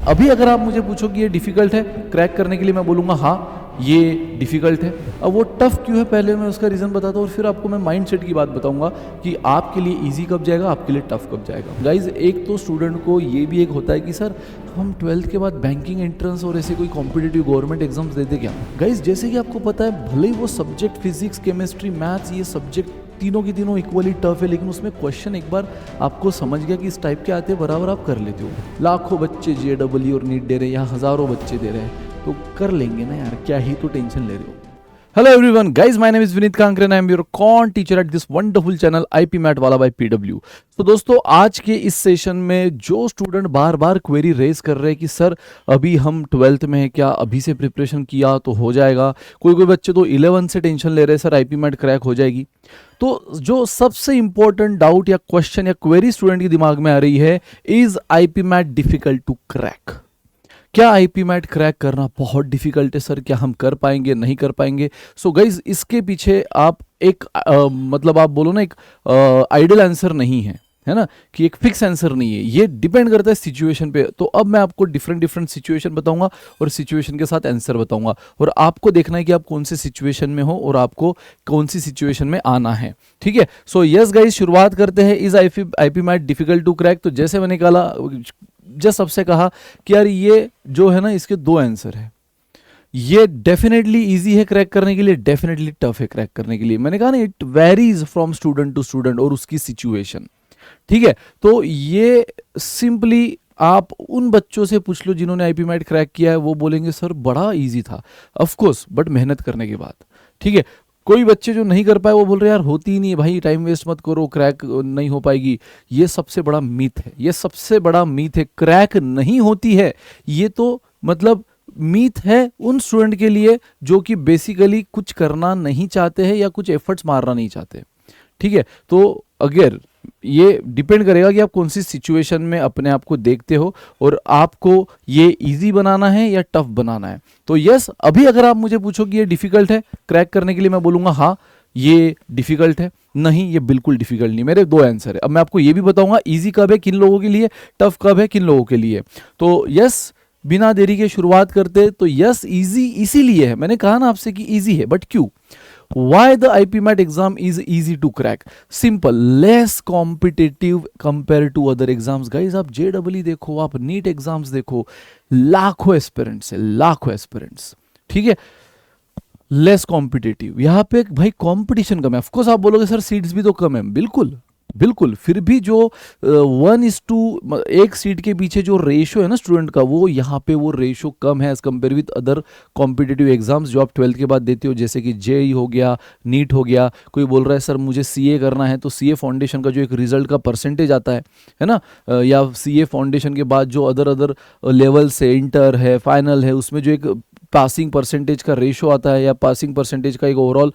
अभी अगर आप मुझे पूछो कि ये डिफ़िकल्ट है क्रैक करने के लिए, मैं बोलूँगा हाँ ये डिफ़िकल्ट है। अब वो टफ़ क्यों है पहले मैं उसका रीज़न बताता हूँ और फिर आपको मैं माइंडसेट की बात बताऊँगा कि आपके लिए ईजी कब जाएगा, आपके लिए टफ़ कब जाएगा। गाइज़ एक तो स्टूडेंट को ये भी एक होता है कि सर हम 12th के बाद बैंकिंग एंट्रेंस और ऐसे कोई कॉम्पिटिटिव गवर्नमेंट एग्जाम्स देते क्या। गाइज़ जैसे कि आपको पता है भले ही वो सब्जेक्ट फिजिक्स केमिस्ट्री मैथ्स ये सब्जेक्ट तीनों की तीनों इक्वली टफ है, लेकिन उसमें क्वेश्चन एक बार आपको समझ गया कि इस टाइप के आते हैं बराबर आप कर लेते हो। लाखों बच्चे JEE और नीट दे रहे हैं, यहाँ हज़ारों बच्चे दे रहे हैं, तो कर लेंगे ना यार, क्या ही तो टेंशन ले रहे हो। Hello everyone, guys. My name is Vineet Kankre and I am your quant teacher at this wonderful channel IP Mat वाला by PW. तो दोस्तों आज के इस सेशन में जो स्टूडेंट बार बार क्वेरी रेज कर रहे हैं कि सर अभी हम 12th में हैं, क्या अभी से प्रिपरेशन किया तो हो जाएगा। कोई बच्चे तो 11 से टेंशन ले रहे हैं सर IP मैट क्रैक हो जाएगी। तो जो सबसे इंपॉर्टेंट डाउट या क्वेश्चन या क्वेरी स्टूडेंट के दिमाग में आ रही है, is IP MAT difficult to crack. क्या IP मैट क्रैक करना बहुत डिफिकल्ट है सर, क्या हम कर पाएंगे नहीं कर पाएंगे। सो गाइज इसके पीछे आप एक मतलब आप बोलो ना एक आइडियल आंसर नहीं है ना, कि एक फिक्स आंसर नहीं है, ये डिपेंड करता है सिचुएशन पे। तो अब मैं आपको डिफरेंट सिचुएशन बताऊंगा और सिचुएशन के साथ आंसर बताऊंगा और आपको देखना है कि आप कौन से सिचुएशन में हो और आपको कौन सी सिचुएशन में आना है। ठीक है, सो यस गाइज शुरुआत करते हैं। Is IP MAT difficult to crack. तो जैसे मैंने कहा जस्ट सबसे कहा कि यार ये जो है ना इसके दो आंसर है, ये डेफिनेटली इजी है क्रैक करने के लिए, डेफिनेटली टफ है क्रैक करने के लिए। मैंने कहा ना it varies from student to student और उसकी सिचुएशन। ठीक है, तो ये सिंपली आप उन बच्चों से पूछ लो जिन्होंने IP मैट क्रैक किया है, वो बोलेंगे सर बड़ा इजी था, ऑफ कोर्स बट मेहनत करने के बाद। ठीक है, कोई बच्चे जो नहीं कर पाए वो बोल रहे यार होती ही नहीं है भाई, टाइम वेस्ट मत करो, क्रैक नहीं हो पाएगी। ये सबसे बड़ा मीथ है, ये सबसे बड़ा मीथ है, क्रैक नहीं होती है। ये तो मतलब मीथ है उन स्टूडेंट के लिए जो कि बेसिकली कुछ करना नहीं चाहते हैं या कुछ एफर्ट्स मारना नहीं चाहते। ठीक है, तो अगर ये डिपेंड करेगा कि आप कौन सी सिचुएशन में अपने आप को देखते हो और आपको ये इजी बनाना है या टफ बनाना है। तो यस अभी अगर आप मुझे पूछो कि ये डिफिकल्ट है क्रैक करने के लिए, मैं बोलूँगा हाँ ये डिफिकल्ट है, नहीं ये बिल्कुल डिफिकल्ट नहीं। मेरे दो आंसर है। अब मैं आपको ये भी बताऊंगा ईजी कब है किन लोगों के लिए, टफ कब है किन लोगों के लिए। तो यस बिना देरी के शुरुआत करते। तो यस इजी इसीलिए है, मैंने कहा ना आपसे कि इजी है, बट क्यों? Why the IP MAT exam is easy to crack? Simple, less competitive compared to other exams. Guys आप JEE देखो, आप नीट एग्जाम्स देखो, लाखों एस्पिरेंट्स है, लाखों एस्पिरेंट्स। ठीक है, लेस कॉम्पिटिटिव, यहाँ पे भाई कंपटीशन कम है। ऑफकोर्स आप बोलोगे सर सीट्स भी तो कम है, बिल्कुल बिल्कुल, फिर भी जो 1:1 एक सीट के पीछे जो रेशो है ना स्टूडेंट का, वो यहाँ पे वो रेशो कम है as compare with other competitive exams जो आप 12th के बाद देते हो, जैसे कि JEE हो गया, नीट हो गया। कोई बोल रहा है सर मुझे CA करना है, तो CA फाउंडेशन का जो एक रिजल्ट का परसेंटेज आता है ना, या CA फाउंडेशन के बाद जो अदर लेवल से इंटर है, फाइनल है, उसमें जो एक पासिंग परसेंटेज का रेशो आता है या पासिंग परसेंटेज का एक ओवरऑल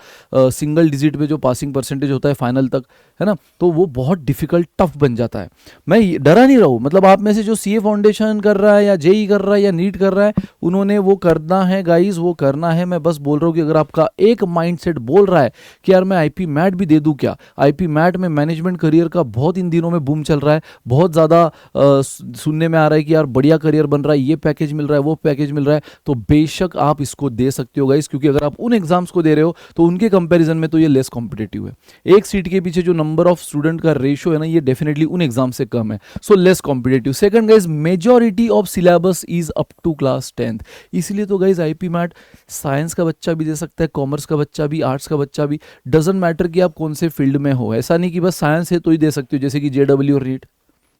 सिंगल डिजिट में जो पासिंग परसेंटेज होता है फाइनल तक, है ना, तो वो बहुत डिफिकल्ट टफ बन जाता है। मैं डरा नहीं रहा हूँ, मतलब आप में से जो CA फाउंडेशन कर रहा है या JEE कर रहा है या नीट कर रहा है, उन्होंने वो करना है गाइज, वो करना है। मैं बस बोल रहा हूँ कि अगर आपका एक माइंडसेट बोल रहा है कि यार मैं IP मैट भी दे दूँ क्या, IP मैट में मैनेजमेंट करियर का बहुत इन दिनों में बूम चल रहा है, बहुत ज़्यादा सुनने में आ रहा है कि यार बढ़िया करियर बन रहा है, ये पैकेज मिल रहा है वो पैकेज मिल रहा है, तो बेशक आप इसको दे सकते हो गाइस, क्योंकि अगर आप उन एग्जाम्स को दे रहे हो तो उनके कंपैरिजन में तो ये लेस कॉम्पिटिटिव है। एक सीट के पीछे जो नंबर ऑफ स्टूडेंट का रेशियो है ना, ये डेफिनेटली उन एग्जाम से कम है, so less competitive. Second guys, majority of syllabus is up to class 10th। इसलिए तो गाइस IP मैट साइंस का बच्चा भी दे सकता है, कॉमर्स का बच्चा भी, आर्ट्स का बच्चा भी, डजंट मैटर कि आप कौन से फील्ड में हो। ऐसा नहीं कि बस साइंस है तो ही दे सकते हो, जैसे कि JEE और नीट,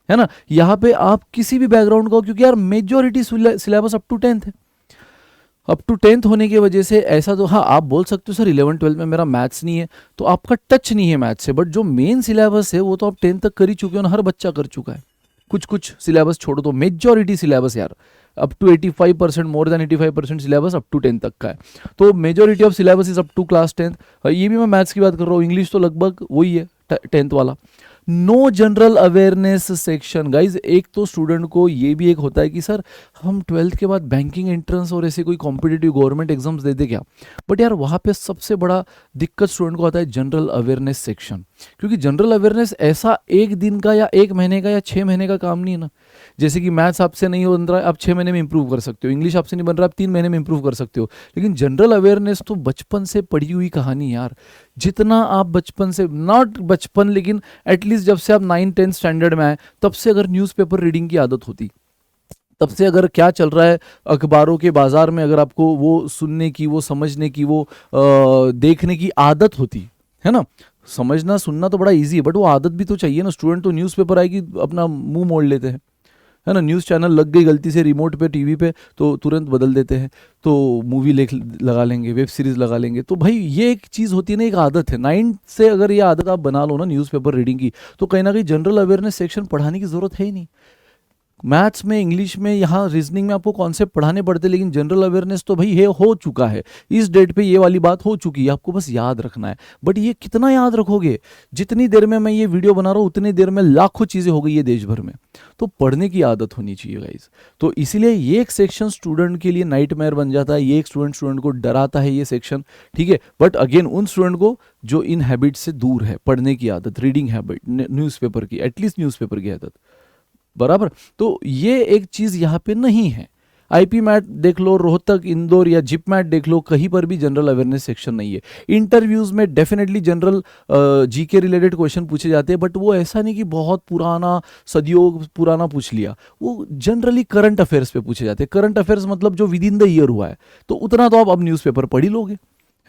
है ना। यहाँ पे आप किसी भी बैकग्राउंड का हो, क्योंकि यार majority syllabus up to 10th है। अप टू 10th होने की वजह से ऐसा तो हाँ आप बोल सकते हो सर 11-12 में मेरा मैथ्स नहीं है, तो आपका टच नहीं है मैथ्स से, बट जो मेन सिलेबस है वो तो आप 10th तक कर ही चुके हो ना, हर बच्चा कर चुका है। कुछ सिलेबस छोड़ो तो मेजॉरिटी सिलेबस यार up to 85%, more than 85% syllabus up to 10th तक का है। तो majority of syllabus is up to class 10th। ये भी मैं मैथ्स की बात कर रहा हूँ, इंग्लिश तो लगभग वही है 10th वाला। No general awareness section. Guys एक तो स्टूडेंट को ये भी एक होता है कि सर हम 12th के बाद बैंकिंग एंट्रेंस और ऐसे कोई कॉम्पिटिटिव गवर्नमेंट एग्जाम्स देते क्या, बट यार वहाँ पे सबसे बड़ा दिक्कत स्टूडेंट को आता है जनरल अवेयरनेस सेक्शन। क्योंकि जनरल अवेयरनेस ऐसा एक दिन का या एक महीने का या 6 महीने का काम नहीं है ना, जैसे कि मैथ्स आपसे नहीं बन रहा है, आप 6 महीने में इंप्रूव कर सकते हो, इंग्लिश आपसे नहीं बन रहा, आप 3 महीने में इंप्रूव कर सकते हो। लेकिन जनरल अवेयरनेस तो बचपन से पढ़ी हुई कहानी यार। जितना आप बचपन से, नॉट बचपन लेकिन एटलीस्ट जब से आप 9-10 स्टैंडर्ड में आए, तब से अगर न्यूज़पेपर रीडिंग की आदत होती, तब से अगर क्या चल रहा है अखबारों के बाजार में, अगर आपको वो सुनने की, वो समझने की, वो देखने की आदत होती है ना। समझना सुनना तो बड़ा इजी है, बट वो आदत भी तो चाहिए ना। स्टूडेंट तो न्यूज़पेपर आएगी अपना मुंह मोड़ लेते हैं, है ना। न्यूज़ चैनल लग गई गलती से रिमोट पे, टीवी पे, तो तुरंत बदल देते हैं, तो मूवी लेख लगा लेंगे, वेब सीरीज लगा लेंगे। तो भाई ये एक चीज़ होती है ना, एक आदत है। 9 से अगर ये आदत आप बना लो ना न्यूज़पेपर रीडिंग की, तो कहीं ना कहीं जनरल अवेयरनेस सेक्शन पढ़ाने की ज़रूरत है ही नहीं। मैथ्स में, इंग्लिश में, यहाँ रीजनिंग में आपको कॉन्सेप्ट पढ़ाने पड़ते, लेकिन जनरल अवेयरनेस तो भाई है, हो चुका है, इस डेट पे ये वाली बात हो चुकी है, आपको बस याद रखना है। बट ये कितना याद रखोगे? जितनी देर में मैं ये वीडियो बना रहा हूँ उतनी देर में लाखों चीज़ें हो गई है देश भर में। तो पढ़ने की आदत होनी चाहिए गाइज। तो इसीलिए ये एक सेक्शन स्टूडेंट के लिए नाइटमेयर बन जाता है, ये एक स्टूडेंट को डराता है ये सेक्शन, ठीक है। बट अगेन उन स्टूडेंट को जो इन हैबिट से दूर है, पढ़ने की आदत, रीडिंग हैबिट, न्यूज़पेपर की, एटलीस्ट न्यूज़पेपर की आदत, बराबर। तो ये एक चीज यहाँ पे नहीं है। आईपी मैट देख लो, रोहतक, इंदौर या जिप मैट देख लो, कहीं पर भी जनरल अवेयरनेस सेक्शन नहीं है। इंटरव्यूज में definitely general GK related question पूछे जाते हैं, बट वो ऐसा नहीं कि बहुत पुराना, सदियों पुराना पूछ लिया। वो जनरली करंट अफेयर्स पे पूछे जाते हैं। करंट अफेयर्स मतलब जो विद इन द ईयर हुआ है, तो उतना तो आप अब न्यूज़पेपर पढ़ ही लोगे,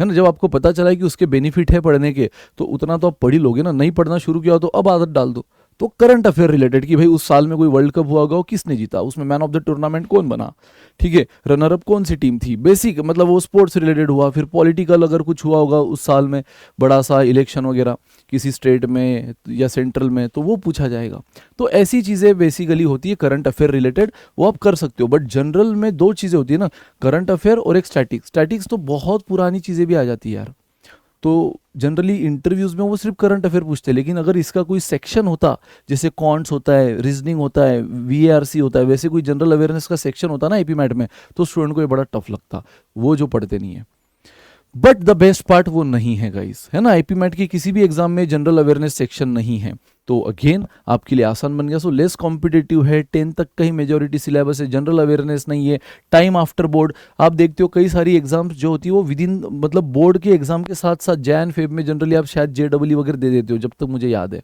है ना। जब आपको पता चला है कि उसके बेनिफिट है पढ़ने के, तो उतना तो आप पढ़ ही लोगे ना। नहीं पढ़ना शुरू किया हो तो अब आदत डाल दो। तो करंट अफेयर रिलेटेड कि भाई उस साल में कोई वर्ल्ड कप हुआ होगा, वो किसने जीता, उसमें मैन ऑफ द टूर्नामेंट कौन बना, ठीक है, रनर अप कौन सी टीम थी, बेसिक मतलब वो स्पोर्ट्स रिलेटेड हुआ। फिर पॉलिटिकल अगर कुछ हुआ होगा उस साल में, बड़ा सा इलेक्शन वगैरह किसी स्टेट में या सेंट्रल में, तो वो पूछा जाएगा। तो ऐसी चीज़ें बेसिकली होती है करंट अफेयर रिलेटेड, वो आप कर सकते हो। बट जनरल में दो चीज़ें होती है ना, करंट अफेयर और एक स्टैटिक्स। स्टैटिक्स तो बहुत पुरानी चीज़ें भी आ जाती है यार। तो जनरली इंटरव्यूज में वो सिर्फ करंट अफेयर पूछते हैं, लेकिन अगर इसका कोई सेक्शन होता, जैसे कॉन्ट्स होता है, रीजनिंग होता है, वीआरसी होता है, वैसे कोई जनरल अवेयरनेस का सेक्शन होता ना एपी मैट में, तो स्टूडेंट को ये बड़ा टफ लगता, वो जो पढ़ते नहीं है। बट द बेस्ट पार्ट वो नहीं है गाइस, है ना। आईपी मैट की किसी भी एग्जाम में जनरल अवेयरनेस सेक्शन नहीं है, तो अगेन आपके लिए आसान बन गया। सो लेस कॉम्पिटिटिव है, 10 तक का ही मेजोरिटी सिलेबस है, जनरल अवेयरनेस नहीं है। टाइम आफ्टर बोर्ड, आप देखते हो कई सारी एग्जाम्स जो होती है वो विद इन, मतलब बोर्ड के एग्जाम के साथ साथ जैन फेब में जनरली आप शायद जेडब्ल्यू वगैरह दे देते हो, जब तक मुझे याद है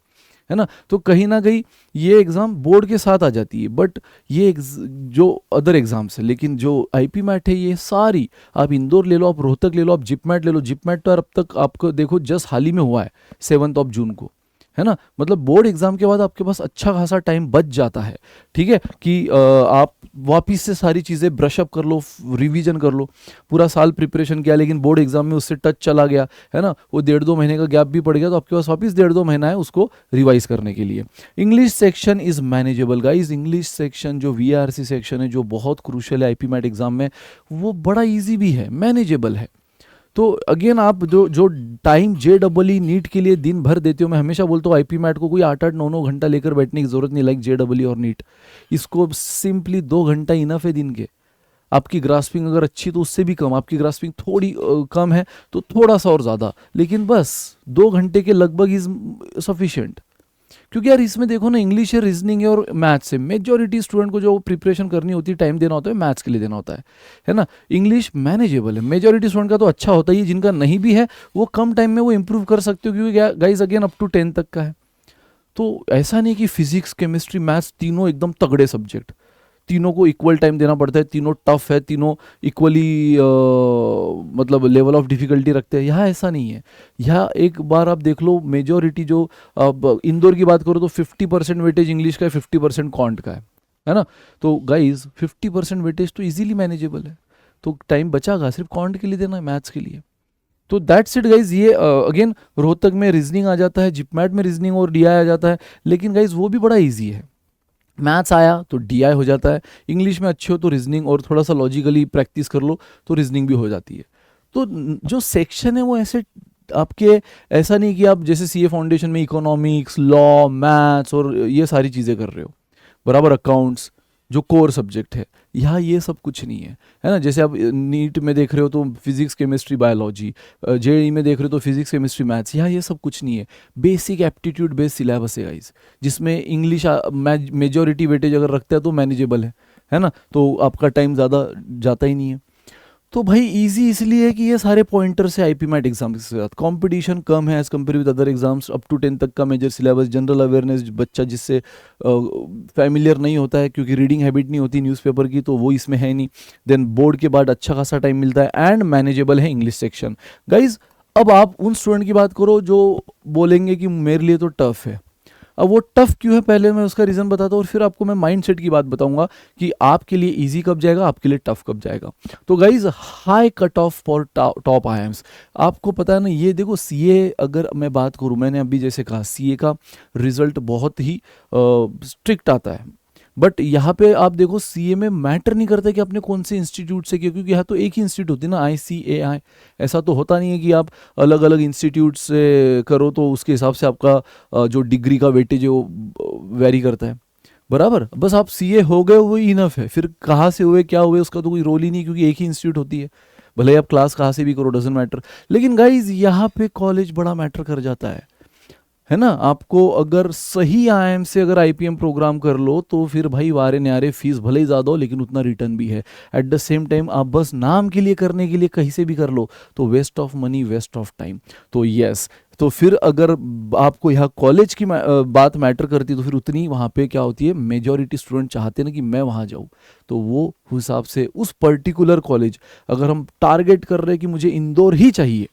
ना। तो कहीं ना कहीं ये एग्ज़ाम बोर्ड के साथ आ जाती है। बट ये जो अदर एग्जाम्स है, लेकिन जो आईपी मैट है ये सारी, आप इंदौर ले लो, आप रोहतक ले लो, आप जिप मैट ले लो। जिप मैट तो अब तक आपको देखो जस्ट हाल ही में हुआ है 7 जून को, है ना। मतलब बोर्ड एग्जाम के बाद आपके पास अच्छा खासा टाइम बच जाता है, ठीक है, कि आप वापिस से सारी चीज़ें ब्रशअप कर लो, रिवीजन कर लो। पूरा साल प्रिपरेशन किया, लेकिन बोर्ड एग्जाम में उससे टच चला गया, है ना, वो 1.5-2 महीने का गैप भी पड़ गया, तो आपके पास वापिस 1.5-2 महीना है उसको रिवाइज करने के लिए। English section is manageable guys. English section जो वीआरसी सेक्शन है, जो बहुत क्रूशियल है आईपी मैट एग्जाम में, वो बड़ा ईजी भी है, मैनेजेबल है। तो अगेन आप जो टाइम जेडब्ल्यू नीट के लिए दिन भर देते हो, मैं हमेशा बोलता हूँ आईपी मैट को कोई 8-8, 9-9 घंटा लेकर बैठने की जरूरत नहीं, लाइक जेडब्ल्यू और नीट। इसको सिंपली 2 घंटा इनफ है दिन के। आपकी ग्रास्पिंग अगर अच्छी तो उससे भी कम, आपकी ग्रास्पिंग थोड़ी कम है तो थोड़ा सा और ज़्यादा, लेकिन बस 2 घंटे के लगभग इज सफिशिएंट। क्योंकि यार इसमें देखो ना, इंग्लिश है, रीजनिंग है और मैथ्स है। मेजॉरिटी स्टूडेंट को जो प्रिपरेशन करनी होती है, टाइम देना होता है, मैथ्स के लिए देना होता है ना। इंग्लिश मैनेजेबल है, मेजॉरिटी स्टूडेंट का तो अच्छा होता ही है। जिनका नहीं भी है वो कम टाइम में वो इंप्रूव कर सकते हो, क्योंकि गाइज अगेन अप टू 10 तक का है। तो ऐसा नहीं कि फिजिक्स, केमिस्ट्री, मैथ्स तीनों एकदम तगड़े सब्जेक्ट, तीनों को इक्वल टाइम देना पड़ता है, तीनों टफ है, तीनों इक्वली मतलब लेवल ऑफ डिफिकल्टी रखते हैं। यहाँ ऐसा नहीं है। यहाँ एक बार आप देख लो, मेजॉरिटी जो अब इंदौर की बात करो तो 50% वेटेज इंग्लिश का है, 50% कॉन्ट का है ना। तो गाइज 50% वेटेज तो इजीली मैनेजेबल है। तो टाइम बचागा सिर्फ कॉन्ट के लिए देना है, मैथ्स के लिए। तो दैट्स इट गाइज। ये अगेन रोहतक में रीजनिंग आ जाता है, जिपमैट में रीजनिंग और डीआई आ जाता है, लेकिन गाइज वो भी बड़ा ईजी है। मैथ्स आया तो डीआई हो जाता है, इंग्लिश में अच्छे हो तो रीजनिंग, और थोड़ा सा लॉजिकली प्रैक्टिस कर लो तो रीजनिंग भी हो जाती है। तो जो सेक्शन है वो ऐसे आपके, ऐसा नहीं कि आप जैसे सीए फाउंडेशन में इकोनॉमिक्स, लॉ, मैथ्स और ये सारी चीज़ें कर रहे हो, बराबर अकाउंट्स, जो कोर सब्जेक्ट है। यहाँ ये सब कुछ नहीं है ना। जैसे आप नीट में देख रहे हो तो फिजिक्स केमिस्ट्री बायोलॉजी, जेईई में देख रहे हो तो फिजिक्स केमिस्ट्री मैथ्स, यहाँ ये सब कुछ नहीं है। बेसिक एप्टीट्यूड बेस्ड सिलेबस है गाइस, जिसमें इंग्लिश मेजोरिटी वेटेज अगर रखते हैं तो मैनेजेबल है ना, तो आपका टाइम ज़्यादा जाता ही नहीं है। तो भाई इजी इसलिए है कि ये सारे पॉइंटर्स है आईपी मैट एग्जाम के साथ। कंपटीशन कम है as compare with other exams. Up to 10 तक का मेजर सिलेबस, जनरल अवेयरनेस बच्चा जिससे फैमिलियर नहीं होता है क्योंकि रीडिंग हैबिट नहीं होती न्यूज़पेपर की, तो वो इसमें है नहीं। देन बोर्ड के बाद अच्छा खासा टाइम मिलता है एंड मैनेजेबल है इंग्लिश सेक्शन। गाइज अब आप उन स्टूडेंट की बात करो जो बोलेंगे कि मेरे लिए तो टफ है। अब वो टफ क्यों है पहले मैं उसका रीज़न बताता हूँ और फिर आपको मैं माइंडसेट की बात बताऊंगा कि आपके लिए इजी कब जाएगा, आपके लिए टफ कब जाएगा। तो guys high cut off for top IIMs. आपको पता है ना, ये देखो सीए अगर मैं बात करूँ, मैंने अभी जैसे कहा सीए का रिजल्ट बहुत ही स्ट्रिक्ट आता है, बट यहाँ पे आप देखो सीए में मैटर नहीं करता कि आपने कौन से इंस्टीट्यूट से किया, क्योंकि यहाँ तो एक ही इंस्टीट्यूट होती है ना, ICAI। ऐसा तो होता नहीं है कि आप अलग अलग इंस्टीट्यूट से करो तो उसके हिसाब से आपका जो डिग्री का वेटेज है वो वेरी करता है, बराबर। बस आप सीए हो गए वही इनफ है, फिर कहाँ से हुए क्या हुए उसका तो कोई रोल ही नहीं, क्योंकि एक ही इंस्टीट्यूट होती है, भले ही आप क्लास कहाँ से भी करो, डजेंट मैटर। लेकिन गाइज यहाँ पे कॉलेज बड़ा मैटर कर जाता है ना। आपको अगर सही आईएम से अगर आईपीएम प्रोग्राम कर लो तो फिर भाई वारे न्यारे फीस भले ही ज़्यादा हो लेकिन उतना रिटर्न भी है। एट द सेम टाइम आप बस नाम के लिए करने के लिए कहीं से भी कर लो तो waste of money, waste of time. तो यस, तो फिर अगर आपको यहाँ कॉलेज की बात मैटर करती है तो फिर उतनी वहाँ पे क्या होती है, मेजॉरिटी स्टूडेंट चाहते हैं ना कि मैं वहाँ जाऊँ, तो वो हिसाब से उस पर्टिकुलर कॉलेज, अगर हम टारगेट कर रहे हैं कि मुझे इंदौर ही चाहिए,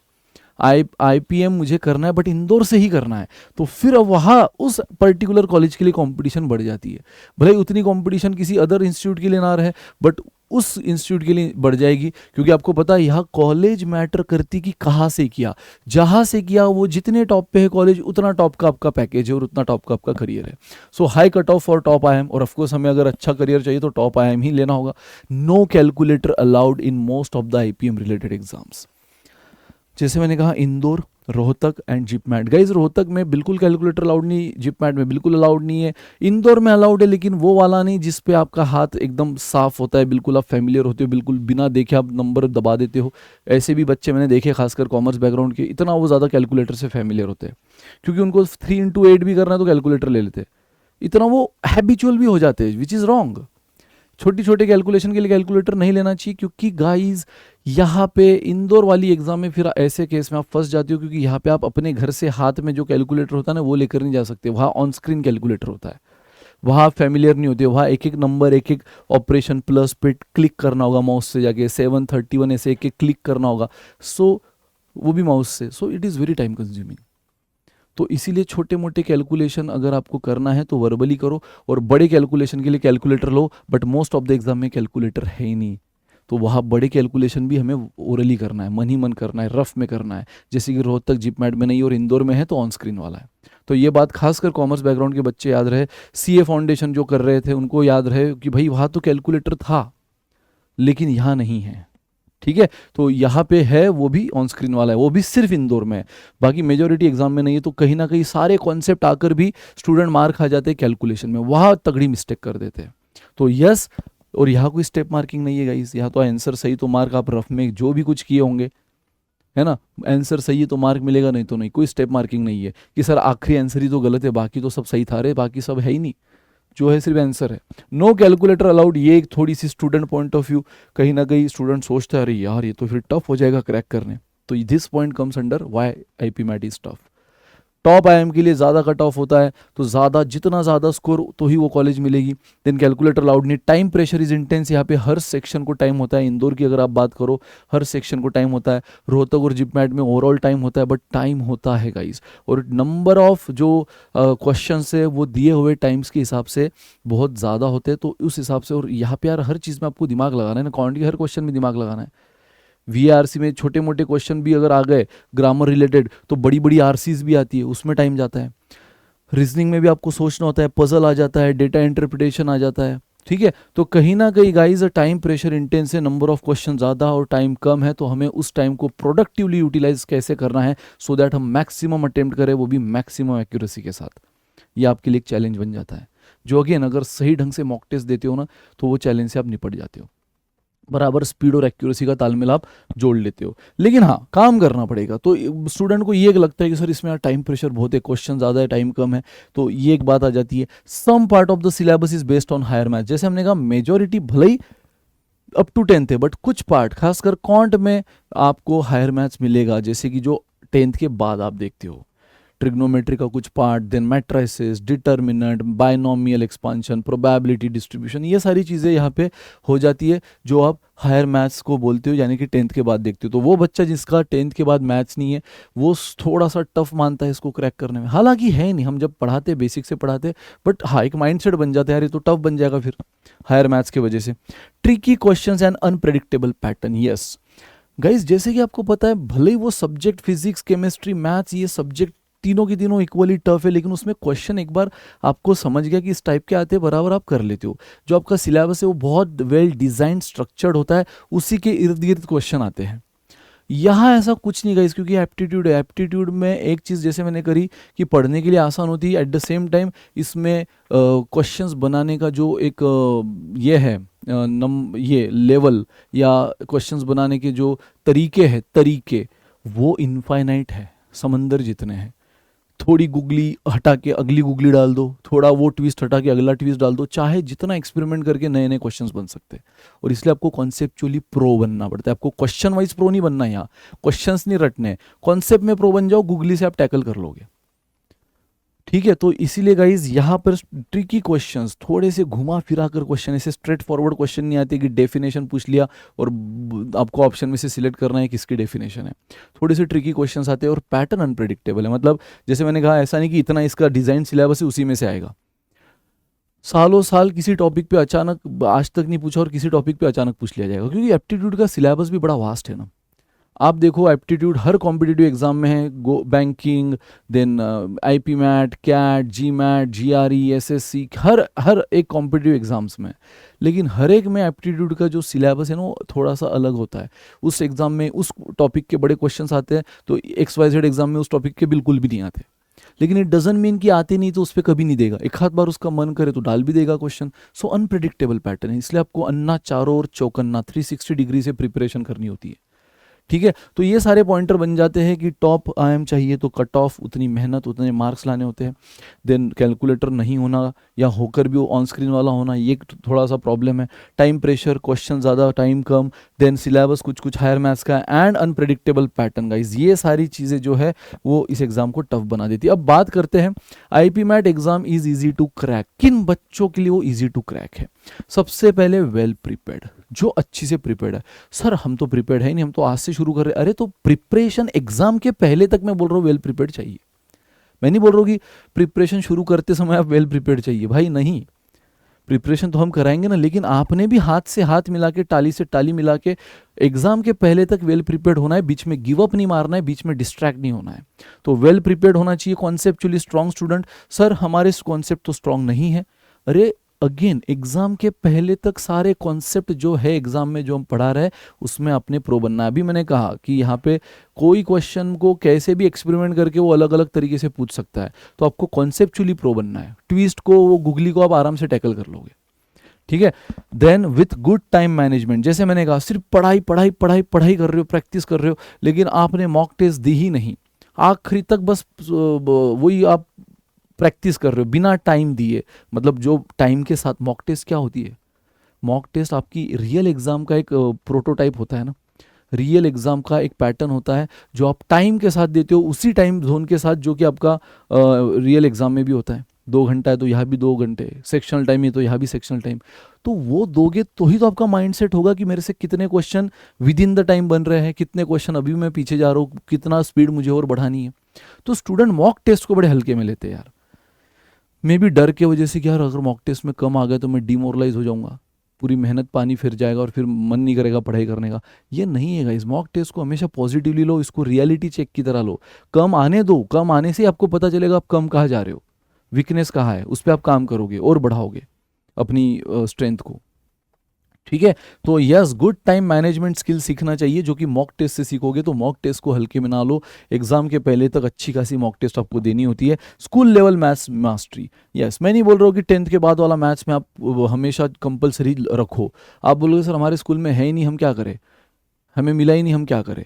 आईपीएम मुझे करना है बट इंदौर से ही करना है, तो फिर वहाँ उस पर्टिकुलर कॉलेज के लिए कंपटीशन बढ़ जाती है। भले ही उतनी कंपटीशन किसी अदर इंस्टीट्यूट के लिए ना रहे बट उस इंस्टीट्यूट के लिए बढ़ जाएगी, क्योंकि आपको पता है यहाँ कॉलेज मैटर करती कि कहाँ से किया, जहाँ से किया वो जितने टॉप पे है कॉलेज उतना टॉप का आपका पैकेज है और उतना टॉप का आपका करियर है। So high cut off for top IIM, और ऑफकोर्स हमें अगर अच्छा करियर चाहिए तो टॉप आईएम ही लेना होगा। No calculator allowed in most of the IPM related exams. जैसे मैंने कहा Indore, Rohtak and JIPMAT. Guys Rohtak में बिल्कुल कैलकुलेटर अलाउड नहीं, जिपमैट में बिल्कुल अलाउड नहीं है। इंदौर में अलाउड है लेकिन वो वाला नहीं जिस पे आपका हाथ एकदम साफ होता है, बिल्कुल आप फैमिलियर होते हो, बिल्कुल बिना देखे आप नंबर दबा देते हो। ऐसे भी बच्चे मैंने देखे खासकर कॉमर्स बैकग्राउंड के, इतना वो ज़्यादा कैलकुलेटर से फैमिलियर होते हैं क्योंकि उनको 3 into 8 भी करना है तो कैलकुलेटर ले लेते हैं, इतना वो हैबिचुअल भी हो जाते हैं, विच इज़ रॉन्ग। छोटी छोटे कैलकुलेशन के लिए कैलकुलेटर नहीं लेना चाहिए, क्योंकि गाइज यहाँ पे इंदौर वाली एग्जाम में फिर ऐसे केस में आप फंस जाते हो, क्योंकि यहाँ पे आप अपने घर से हाथ में जो कैलकुलेटर होता है ना वो लेकर नहीं जा सकते, वहाँ ऑन स्क्रीन कैलकुलेटर होता है, वहाँ फैमिलियर नहीं होते, वहाँ एक एक नंबर, एक एक ऑपरेशन प्लस पे क्लिक करना होगा माउस से जाके, 731 ऐसे एक एक क्लिक करना होगा, सो वो भी माउस से, so it is very time consuming. तो इसीलिए छोटे मोटे कैलकुलेशन अगर आपको करना है तो वर्बली करो, और बड़े कैलकुलेशन के लिए calculator low, but most of the exam में कैलकुलेटर है ही नहीं, तो वहाँ बड़े कैलकुलेशन भी हमें ओरली करना है, मन ही मन करना है, रफ में करना है, जैसे कि रोहतक जिपमैट में नहीं और इंदौर में है तो ऑन स्क्रीन वाला है। तो ये बात खासकर कॉमर्स बैकग्राउंड के बच्चे याद रहे, सीए फाउंडेशन जो कर रहे थे उनको याद रहे कि भाई वहाँ तो कैलकुलेटर था लेकिन यहाँ नहीं है, ठीक है। तो यहाँ पे है वो भी ऑन स्क्रीन वाला है, वो भी सिर्फ इंदौर में है, बाकी मेजोरिटी एग्जाम में नहीं है। तो कहीं ना कहीं सारे कॉन्सेप्ट आकर भी स्टूडेंट मार खा जाते हैं कैलकुलेशन में, वहाँ तगड़ी मिस्टेक कर देते हैं। तो यस, और यहाँ कोई स्टेप मार्किंग नहीं है गाइस, यहाँ तो आंसर सही तो मार्क आप रफ में जो भी कुछ किए होंगे, है ना, आंसर सही है तो मार्क मिलेगा, नहीं तो नहीं। कोई स्टेप मार्किंग नहीं है कि सर आखिरी आंसर ही तो गलत है बाकी तो सब सही था, रे बाकी सब है ही नहीं, जो है सिर्फ आंसर है। नो कैलकुलेटर अलाउड, ये एक थोड़ी सी स्टूडेंट पॉइंट ऑफ व्यू, कहीं ना कहीं स्टूडेंट सोचता है अरे यार ये तो फिर टफ हो जाएगा क्रैक करने, तो this point comes under why IP MAT is tough. Top IIM के लिए ज़्यादा कट ऑफ होता है, तो ज़्यादा जितना ज़्यादा स्कोर तो ही वो कॉलेज मिलेगी। देन कैलकुलेटर अलाउड नहीं, टाइम प्रेशर इज इंटेंस, यहाँ पे हर सेक्शन को टाइम होता है। इंदौर की अगर आप बात करो हर सेक्शन को टाइम होता है, रोहतक और जिपमैट में ओवरऑल टाइम होता है, बट टाइम होता है गाइस, और नंबर ऑफ जो क्वेश्चन है वो दिए हुए टाइम्स के हिसाब से बहुत ज़्यादा होते हैं, तो उस हिसाब से। और यहाँ पे यार हर चीज़ में आपको दिमाग लगाना है ना, क्वांटिटी हर क्वेश्चन में दिमाग लगाना है। VARC में छोटे मोटे क्वेश्चन भी अगर आ गए ग्रामर रिलेटेड तो बड़ी बड़ी RCs भी आती है, उसमें टाइम जाता है। रीजनिंग में भी आपको सोचना होता है, पजल आ जाता है, डेटा इंटरप्रिटेशन आ जाता है, ठीक है। तो कहीं ना कहीं गाइज टाइम प्रेशर इंटेंस है, नंबर ऑफ क्वेश्चन ज़्यादा और टाइम कम है, तो हमें उस टाइम को प्रोडक्टिवली यूटिलाइज कैसे करना है सो दैट हम मैक्सिमम अटेम्प्ट करें, वो भी मैक्सिमम एक्यूरेसी के साथ। ये आपके लिए एक चैलेंज बन जाता है। जो अगेन अगर सही ढंग से मॉक टेस्ट देते हो ना तो वो चैलेंज से आप निपट जाते हो, बराबर स्पीड और एक्यूरेसी का तालमेल आप जोड़ लेते हो। लेकिन हाँ, काम करना पड़ेगा। तो स्टूडेंट को ये लगता है कि सर इसमें यार टाइम प्रेशर बहुत है, क्वेश्चन ज़्यादा है, टाइम कम है, तो ये एक बात आ जाती है। Some part of the syllabus is based on higher maths, जैसे हमने कहा मेजोरिटी भले ही अप टू 10th है, बट कुछ पार्ट खासकर क्वांट में आपको हायर मैथ्स मिलेगा, जैसे कि जो 10th के बाद आप देखते हो, ट्रिग्नोमेट्री का कुछ part, then matrices, determinant, binomial expansion, probability distribution, ये सारी चीज़ें यहाँ पे हो जाती है जो आप हायर मैथ्स को बोलते हो, यानी कि 10th के बाद देखते हो। तो वो बच्चा जिसका 10th के बाद मैथ्स नहीं है वो थोड़ा सा टफ मानता है इसको क्रैक करने में, हालांकि है नहीं, हम जब पढ़ाते बेसिक से पढ़ाते, बट हाँ एक माइंडसेट बन जाता है यार ये तो टफ बन जाएगा फिर हायर मैथ्स की वजह से। Tricky questions and unpredictable pattern, yes guys, जैसे कि आपको पता है भले ही वो सब्जेक्ट फिजिक्स, केमिस्ट्री, मैथ्स, ये सब्जेक्ट तीनों की तीनों इक्वली टफ है, लेकिन उसमें क्वेश्चन एक बार आपको समझ गया कि इस टाइप के आते हैं, बराबर आप कर लेते हो। जो आपका सिलेबस है वो बहुत वेल डिजाइन स्ट्रक्चर्ड होता है, उसी के इर्द गिर्द क्वेश्चन आते हैं। यहाँ ऐसा कुछ नहीं गाइस, क्योंकि एप्टीट्यूड है। एप्टीट्यूड में एक चीज़ जैसे मैंने करी कि पढ़ने के लिए आसान होती है, एट द सेम टाइम इसमें क्वेश्चंस बनाने का जो एक ये है ये लेवल या क्वेश्चंस बनाने के जो तरीके वो इनफाइनाइट है, समंदर जितने हैं। थोड़ी गुगली हटा के अगली गुगली डाल दो, थोड़ा वो ट्विस्ट हटा के अगला ट्विस्ट डाल दो, चाहे जितना एक्सपेरिमेंट करके नए नए क्वेश्चंस बन सकते हैं। और इसलिए आपको कॉन्सेप्चुअली प्रो बनना पड़ता है, आपको क्वेश्चन वाइज प्रो नहीं बनना है, यहाँ क्वेश्चंस नहीं रटने, कॉन्सेप्ट में प्रो बन जाओ, गुगली से आप टैकल कर लोगे, ठीक है। तो इसीलिए गाइज यहाँ पर ट्रिकी क्वेश्चंस, थोड़े से घुमा फिरा कर क्वेश्चन, ऐसे स्ट्रेट फॉरवर्ड क्वेश्चन नहीं आते कि डेफिनेशन पूछ लिया और आपको ऑप्शन में से सिलेक्ट करना है किसकी डेफिनेशन है। थोड़े से ट्रिकी क्वेश्चंस आते हैं और पैटर्न अनप्रेडिक्टेबल है, मतलब जैसे मैंने कहा ऐसा नहीं कि इतना इसका डिजाइन सिलेबस है उसी में से आएगा। सालों साल किसी टॉपिक पे अचानक आज तक नहीं पूछा और किसी टॉपिक पे अचानक पूछ लिया जाएगा, क्योंकि एप्टीट्यूड का सिलेबस भी बड़ा वास्ट है ना। आप देखो एप्टीट्यूड हर कॉम्पिटिटिव एग्जाम में है, banking, then IPMAT, CAT, GMAT, GRE, SSC, हर एक कॉम्पिटिटिव एग्जाम्स में, लेकिन हर एक में एप्टीट्यूड का जो सिलेबस है ना वो थोड़ा सा अलग होता है। उस एग्जाम में उस टॉपिक के बड़े क्वेश्चंस आते हैं, तो XYZ एग्जाम में उस टॉपिक के बिल्कुल भी नहीं आते, लेकिन इट डजंट मीन कि आते नहीं तो उस पर कभी नहीं देगा, एक आध बार उसका मन करे तो डाल भी देगा क्वेश्चन। सो अनप्रेडिक्टेबल पैटर्न है, इसलिए आपको अन्ना चारों ओर चौकन्ना 360 डिग्री से प्रिपरेशन करनी होती है, ठीक है। तो ये सारे पॉइंटर बन जाते हैं कि टॉप IIM चाहिए तो कट ऑफ, उतनी मेहनत, उतने मार्क्स लाने होते हैं। देन कैलकुलेटर नहीं होना या होकर भी वो ऑन स्क्रीन वाला होना, ये थोड़ा सा प्रॉब्लम है। टाइम प्रेशर, क्वेश्चन ज़्यादा, टाइम कम, देन सिलेबस कुछ हायर मैथ्स का, एंड अनप्रेडिक्टेबल पैटर्न गाइज, ये सारी चीज़ें जो है वो इस एग्जाम को टफ बना देती है। अब बात करते हैं IP MAT exam is easy to crack, किन बच्चों के लिए वो ईजी टू क्रैक है। सबसे पहले वेल प्रिपेयर्ड, जो अच्छी से प्रिपेयर्ड है। सर हम तो प्रिपेयर्ड है नहीं, हम तो आज से शुरू कर रहे हैं। अरे तो प्रिपरेशन एग्जाम के पहले तक मैं बोल रहा हूँ वेल प्रिपेयर्ड चाहिए, मैं नहीं बोल रहा हूँ कि प्रिपरेशन शुरू करते समय आप वेल प्रिपेयर्ड चाहिए, भाई नहीं। प्रिपरेशन तो हम कराएंगे ना, लेकिन आपने भी हाथ से हाथ मिला के, टाली से टाली मिला के एग्जाम के पहले तक वेल प्रिपेयर्ड होना है, बीच में गिव अप नहीं मारना है, बीच में डिस्ट्रैक्ट नहीं होना है। तो वेल प्रिपेयर्ड होना चाहिए, कॉन्सेप्चुअली स्ट्रॉन्ग स्टूडेंट। सर हमारे कॉन्सेप्ट तो स्ट्रॉन्ग नहीं है, अरे अगेन एग्जाम के पहले तक सारे कॉन्सेप्ट जो है एग्जाम में जो हम पढ़ा रहे हैं उसमें अपने प्रो बनना है। अभी मैंने कहा कि यहाँ पे कोई क्वेश्चन को कैसे भी एक्सपेरिमेंट करके वो अलग अलग तरीके से पूछ सकता है, तो आपको कॉन्सेप्चुअली प्रो बनना है। ट्विस्ट को, वो गुगली को आप आराम से टैकल कर लोगे, ठीक है। Then with good time management, जैसे मैंने कहा सिर्फ पढ़ाई पढ़ाई पढ़ाई पढ़ाई कर रहे हो, प्रैक्टिस कर रहे हो, लेकिन आपने मॉक टेस्ट दी ही नहीं, आखिरी तक बस वही आप प्रैक्टिस कर रहे हो बिना टाइम दिए। मतलब जो टाइम के साथ मॉक टेस्ट क्या होती है, मॉक टेस्ट आपकी रियल एग्जाम का एक प्रोटोटाइप होता है ना, रियल एग्जाम का एक पैटर्न होता है जो आप टाइम के साथ देते हो, उसी टाइम जोन के साथ जो कि आपका रियल एग्जाम में भी होता है। 2 घंटा है तो यहाँ भी 2 घंटे, सेक्शनल टाइम है तो यहाँ भी सेक्शनल टाइम, तो वो दोगे तो ही तो आपका माइंडसेट होगा कि मेरे से कितने question with in the time बन रहे हैं, कितने क्वेश्चन अभी मैं पीछे जा रहा हूँ, कितना स्पीड मुझे और बढ़ानी है। तो स्टूडेंट मॉक टेस्ट को बड़े हल्के में लेते हैं यार, मे भी डर के वजह से कि यार अगर मॉक टेस्ट में कम आ गया तो मैं डिमोरलाइज हो जाऊंगा, पूरी मेहनत पानी फिर जाएगा और फिर मन नहीं करेगा पढ़ाई करने का। ये नहीं है गाइस, मॉक टेस्ट को हमेशा पॉजिटिवली लो, इसको रियलिटी चेक की तरह लो। कम आने दो, कम आने से आपको पता चलेगा आप कम कहाँ जा रहे हो, वीकनेस कहाँ है, उस पर आप काम करोगे और बढ़ाओगे अपनी स्ट्रेंथ को, ठीक है। तो yes, good time management skill सीखना चाहिए, जो कि मॉक टेस्ट से सीखोगे। तो मॉक टेस्ट को हल्के में ना लो, एग्जाम के पहले तक अच्छी खासी मॉक टेस्ट आपको देनी होती है। School level maths mastery, yes, मैं नहीं बोल रहा हूँ कि 10th के बाद वाला मैथ्स में आप हमेशा कंपलसरी रखो। आप बोलोगे सर हमारे स्कूल में है ही नहीं, हम क्या करें, हमें मिला ही नहीं, हम क्या करें,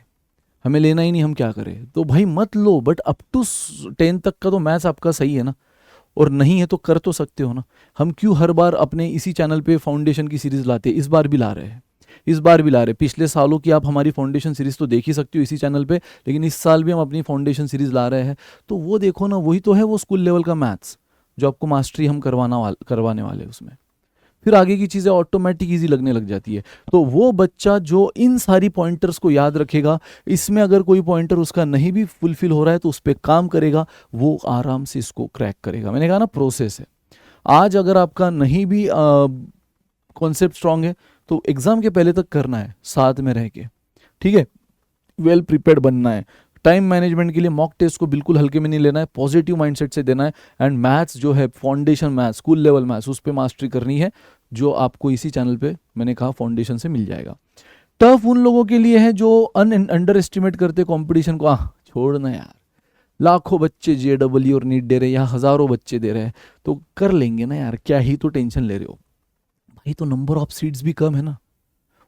हमें लेना ही नहीं, हम क्या करें, तो भाई मत लो। बट अप टू 10th तक का तो मैथ्स आपका सही है ना, और नहीं है तो कर तो सकते हो ना। हम क्यों हर बार अपने इसी चैनल पे फाउंडेशन की सीरीज लाते हैं, इस बार भी ला रहे हैं, इस बार भी ला रहे हैं। पिछले सालों की आप हमारी फाउंडेशन सीरीज तो देख ही सकते हो इसी चैनल पे, लेकिन इस साल भी हम अपनी फाउंडेशन सीरीज ला रहे हैं। तो वो देखो ना, वही तो है वो स्कूल लेवल का मैथ्स जो आपको मास्टरी हम करवाने वाले हैं उसमें। फिर आगे की चीज़ें ऑटोमेटिक इजी लगने लग जाती है। तो वो बच्चा जो इन सारी पॉइंटर्स को याद रखेगा, इसमें अगर कोई पॉइंटर उसका नहीं भी फुलफिल हो रहा है तो उस पर काम करेगा, वो आराम से इसको क्रैक करेगा। मैंने कहा ना, प्रोसेस है। आज अगर आपका नहीं भी कॉन्सेप्ट स्ट्रांग है तो एग्जाम के पहले तक करना है साथ में रह के, ठीक है, वेल प्रिपेयर्ड बनना है। टाइम मैनेजमेंट के लिए मॉक टेस्ट को बिल्कुल हल्के में नहीं लेना है, पॉजिटिव माइंडसेट से देना है। एंड मैथ्स जो है, foundation maths, school level maths, उस पर मास्टरी करनी है, जो आपको इसी चैनल पे मैंने कहा फाउंडेशन से मिल जाएगा। टफ उन लोगों के लिए है जो अंडर एस्टिमेट करते कंपटीशन को। छोड़ना यार, लाखों बच्चे JEE और नीट दे रहे हैं, यहाँ हज़ारों बच्चे दे रहे हैं, तो कर लेंगे ना यार, क्या ही तो टेंशन ले रहे हो भाई। तो नंबर ऑफ सीट्स भी कम है ना।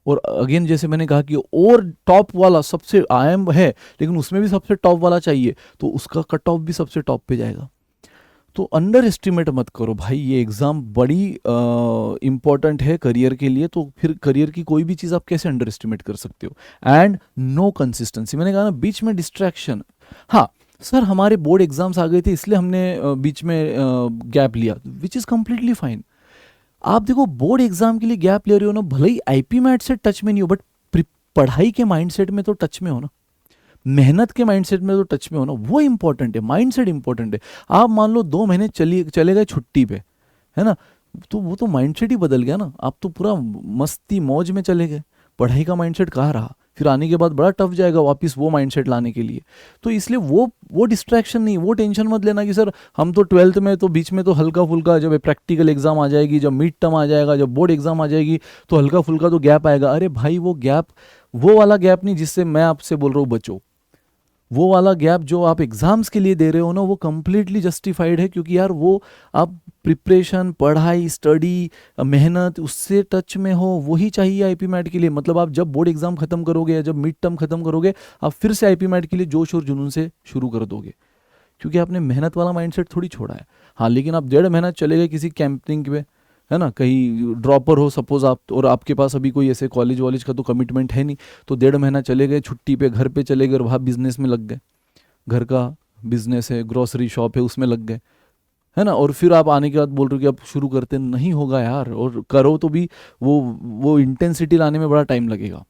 और अगेन जैसे मैंने कहा कि और टॉप वाला सबसे आयम है, लेकिन उसमें भी सबसे टॉप वाला चाहिए, तो उसका कट ऑफ भी सबसे टॉप पे जाएगा। तो अंडर एस्टिमेट मत करो भाई, ये एग्ज़ाम बड़ी इंपॉर्टेंट है करियर के लिए। तो फिर करियर की कोई भी चीज़ आप कैसे अंडर एस्टिमेट कर सकते हो। एंड नो कंसिस्टेंसी, मैंने कहा ना, बीच में डिस्ट्रैक्शन। हाँ सर, हमारे बोर्ड एग्जाम्स आ गए थे इसलिए हमने बीच में गैप लिया, विच इज़ कम्प्लीटली फाइन। आप देखो, बोर्ड एग्जाम के लिए गैप ले रहे हो ना, भले ही आईपी मैट से टच में नहीं हो, बट पढ़ाई के माइंडसेट में तो टच में हो ना, मेहनत के माइंडसेट में तो टच में हो ना, वो इंपॉर्टेंट है, माइंडसेट इंपॉर्टेंट है। आप मान लो 2 महीने चले गए छुट्टी पे, है ना, तो वो तो माइंडसेट ही बदल गया ना। आप तो पूरा मस्ती मौज में चले गए, पढ़ाई का माइंडसेट कहाँ रहा। फिर आने के बाद बड़ा टफ जाएगा वापस वो माइंडसेट लाने के लिए। तो इसलिए वो डिस्ट्रैक्शन नहीं, वो टेंशन मत लेना कि सर हम तो 12th में तो बीच में तो हल्का फुल्का, जब प्रैक्टिकल एग्जाम आ जाएगी, जब मिड टर्म आ जाएगा, जब बोर्ड एग्जाम आ जाएगी, तो हल्का फुल्का तो गैप आएगा। अरे भाई, वो गैप वो वाला गैप नहीं जिससे मैं आपसे बोल रहा हूँ बचो। वो वाला गैप जो आप एग्जाम्स के लिए दे रहे हो ना, वो कंप्लीटली जस्टिफाइड है, क्योंकि यार वो आप प्रिपरेशन, पढ़ाई, स्टडी, मेहनत, उससे टच में हो, वही चाहिए आईपी मैट के लिए। मतलब आप जब बोर्ड एग्जाम खत्म करोगे या जब मिड टर्म खत्म करोगे, आप फिर से आईपी मैट के लिए जोश और जुनून से शुरू कर दोगे, क्योंकि आपने मेहनत वाला माइंडसेट थोड़ी छोड़ा है। हाँ, लेकिन आप 1.5 महीना चले गए किसी कैंपिंग पे, है ना, कहीं ड्रॉपर हो सपोज आप, और आपके पास अभी कोई ऐसे कॉलेज वॉलेज का तो कमिटमेंट है नहीं, तो 1.5 महीना चले गए छुट्टी पे, घर पे चले गए और वहाँ बिजनेस में लग गए, घर का बिजनेस है, ग्रोसरी शॉप है, उसमें लग गए, है ना। और फिर आप आने के बाद बोल रहे हो कि अब शुरू करते, नहीं होगा यार, और करो तो भी वो इंटेंसिटी लाने में बड़ा टाइम लगेगा।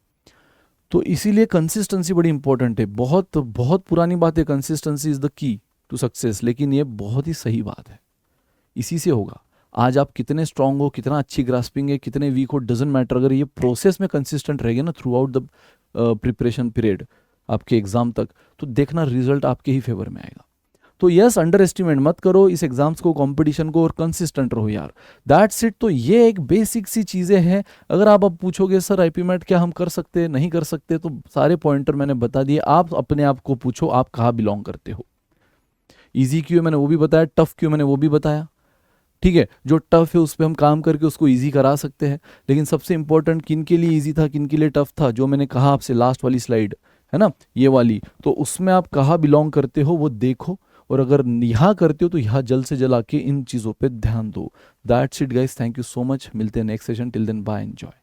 तो इसीलिए कंसिस्टेंसी बड़ी इंपॉर्टेंट है। बहुत बहुत पुरानी बात है, consistency is the key to success, लेकिन ये बहुत ही सही बात है, इसी से होगा। आज आप कितने स्ट्रांग हो, कितना अच्छी ग्रास्पिंग है, कितने वीक हो, डजेंट मैटर, अगर ये प्रोसेस में कंसिस्टेंट रहेगा ना through out the preparation period आपके एग्जाम तक, तो देखना रिजल्ट आपके ही फेवर में आएगा। तो यस, अंडर एस्टिमेट मत करो इस एग्जाम्स को, कंपटीशन को, और कंसिस्टेंट रहो यार, दैट्स इट। तो ये एक बेसिक सी चीज़ें हैं। अगर आप अब पूछोगे सर आईपी मैट क्या हम कर सकते हैं, नहीं कर सकते, तो सारे पॉइंटर मैंने बता दिए। आप अपने आप को पूछो आप कहाँ बिलोंग करते हो। ईजी क्यों है मैंने वो भी बताया, टफ क्यों मैंने वो भी बताया, ठीक है। जो टफ है उस पर हम काम करके उसको इजी करा सकते हैं, लेकिन सबसे इंपॉर्टेंट किन के लिए इजी था, किन के लिए टफ था, जो मैंने कहा आपसे लास्ट वाली स्लाइड है ना, ये वाली, तो उसमें आप कहाँ बिलोंग करते हो वो देखो, और अगर यहाँ करते हो तो यहाँ जल्द से जल्द आके इन चीज़ों पे ध्यान दो। That's it guys, thank you so much, मिलते हैं next session, till then bye, enjoy.